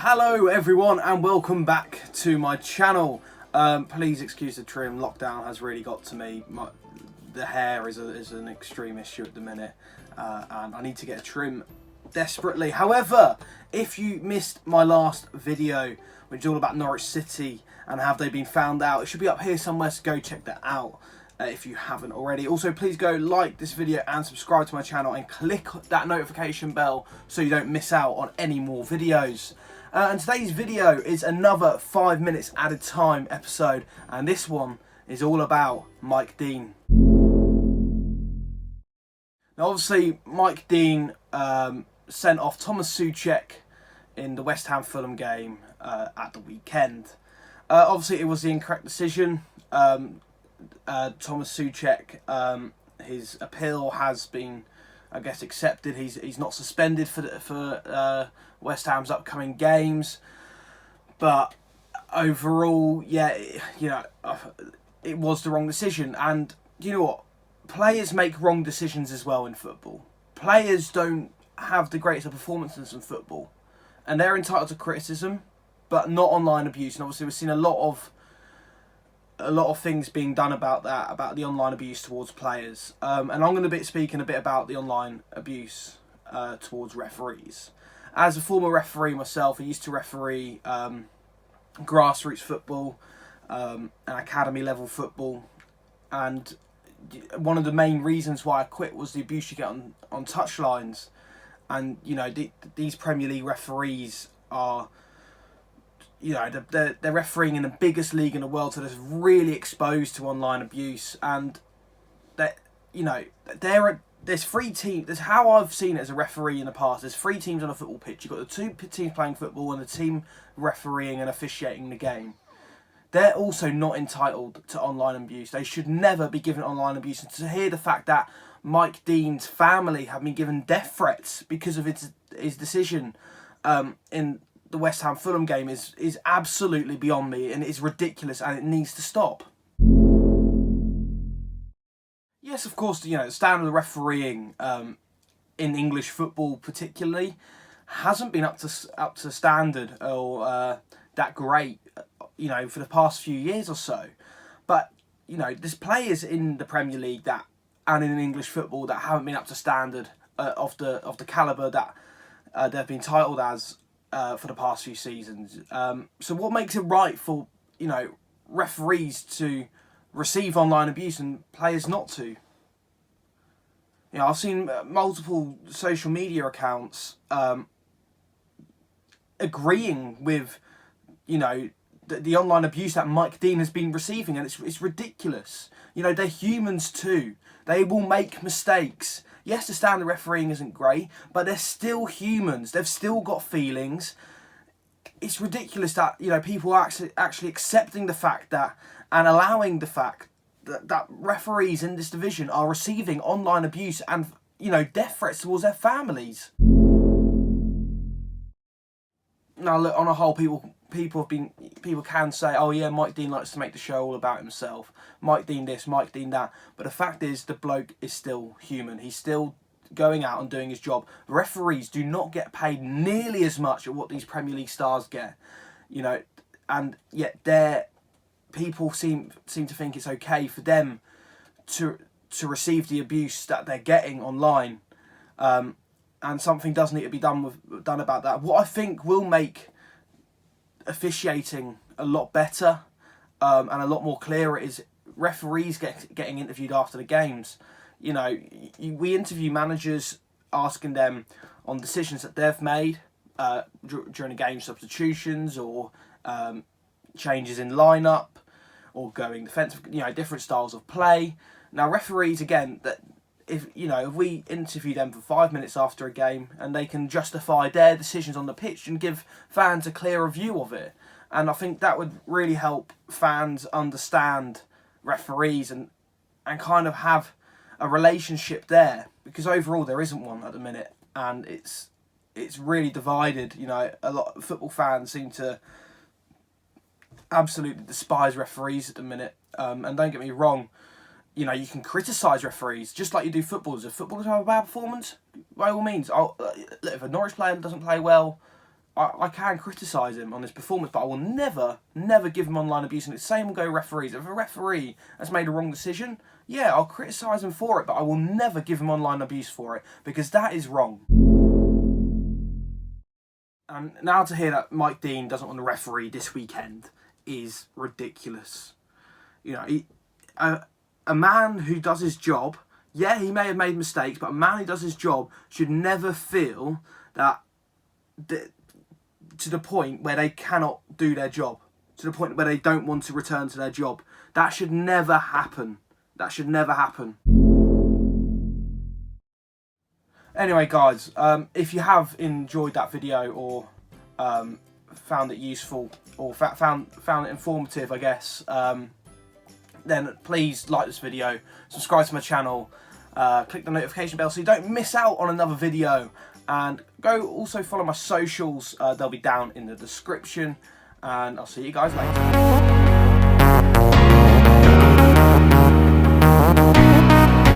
Hello everyone and welcome back to my channel. Please excuse the trim, lockdown has really got to me. The hair is an extreme issue at the minute and I need to get a trim desperately. However, if you missed my last video, which is all about Norwich City and have they been found out, it should be up here somewhere, so go check that out if you haven't already. Also, please go like this video and subscribe to my channel and click that notification bell so you don't miss out on any more videos. And today's video is another 5 minutes at a time episode, and this one is all about Mike Dean. Now obviously Mike Dean sent off Thomas Souček in the West Ham Fulham game at the weekend. Obviously it was the incorrect decision. Thomas Souček, his appeal has been, I guess, accepted. He's not suspended for West Ham's upcoming games, but overall, yeah, it was the wrong decision. And you know what? Players make wrong decisions as well in football. Players don't have the greatest of performances in football, and they're entitled to criticism, but not online abuse. And obviously, we've seen a lot of things being done about that, about the online abuse towards players. And I'm going to be speaking a bit about the online abuse towards referees. As a former referee myself, I used to referee grassroots football and academy level football. And one of the main reasons why I quit was the abuse you get on touchlines. And, you know, these Premier League referees are, you know, they're refereeing in the biggest league in the world, so they're really exposed to online abuse. And that, you know, there's three teams. There's how I've seen it as a referee in the past. There's three teams on a football pitch. You've got the two teams playing football and the team refereeing and officiating the game. They're also not entitled to online abuse. They should never be given online abuse. And to hear the fact that Mike Dean's family have been given death threats because of his decision in the West Ham Fulham game is absolutely beyond me, and it is ridiculous, and it needs to stop. Yes, of course, you know, the standard of refereeing in English football particularly hasn't been up to standard or that great, you know, for the past few years or so. But you know, there's players in the Premier League that and in English football that haven't been up to standard of the calibre that they've been titled as for the past few seasons. So what makes it right for, you know, referees to receive online abuse and players not to? You know, I've seen multiple social media accounts agreeing with, you know, the online abuse that Mike Dean has been receiving, and it's ridiculous. You know, they're humans too. They will make mistakes. Yes, the standard refereeing isn't great, but they're still humans. They've still got feelings. It's ridiculous that, you know, people are actually accepting the fact that and allowing the fact that referees in this division are receiving online abuse and, you know, death threats towards their families. Now, look, on a whole, people can say, oh yeah, Mike Dean likes to make the show all about himself. Mike Dean this, Mike Dean that. But the fact is, the bloke is still human. He's still going out and doing his job. Referees do not get paid nearly as much as what these Premier League stars get. You know, and yet people seem to think it's okay for them to receive the abuse that they're getting online. And something does need to be done about that. What I think will make officiating a lot better and a lot more clearer is referees getting interviewed after the games. You know, we interview managers asking them on decisions that they've made during a game, substitutions or changes in lineup or going defensive, you know, different styles of play. Now referees, again, that if we interview them for 5 minutes after a game and they can justify their decisions on the pitch and give fans a clearer view of it, and I think that would really help fans understand referees and kind of have a relationship there, because overall there isn't one at the minute, and it's really divided. You know, a lot of football fans seem to absolutely despise referees at the minute, and don't get me wrong, you know, you can criticise referees just like you do footballers. If footballers have a bad performance, by all means, if a Norwich player doesn't play well, I can criticise him on his performance, but I will never give him online abuse. And the same will go referees. If a referee has made a wrong decision, yeah, I'll criticise him for it, but I will never give him online abuse for it, because that is wrong. And now to hear that Mike Dean doesn't want to referee this weekend is ridiculous. You know, a man who does his job, yeah, he may have made mistakes, but a man who does his job should never feel that to the point where they cannot do their job, to the point where they don't want to return to their job. That should never happen. That should never happen. Anyway, guys, if you have enjoyed that video or found it useful or found it informative, I guess, then please like this video, subscribe to my channel, click the notification bell so you don't miss out on another video, and go also follow my socials. They'll be down in the description, and I'll see you guys later.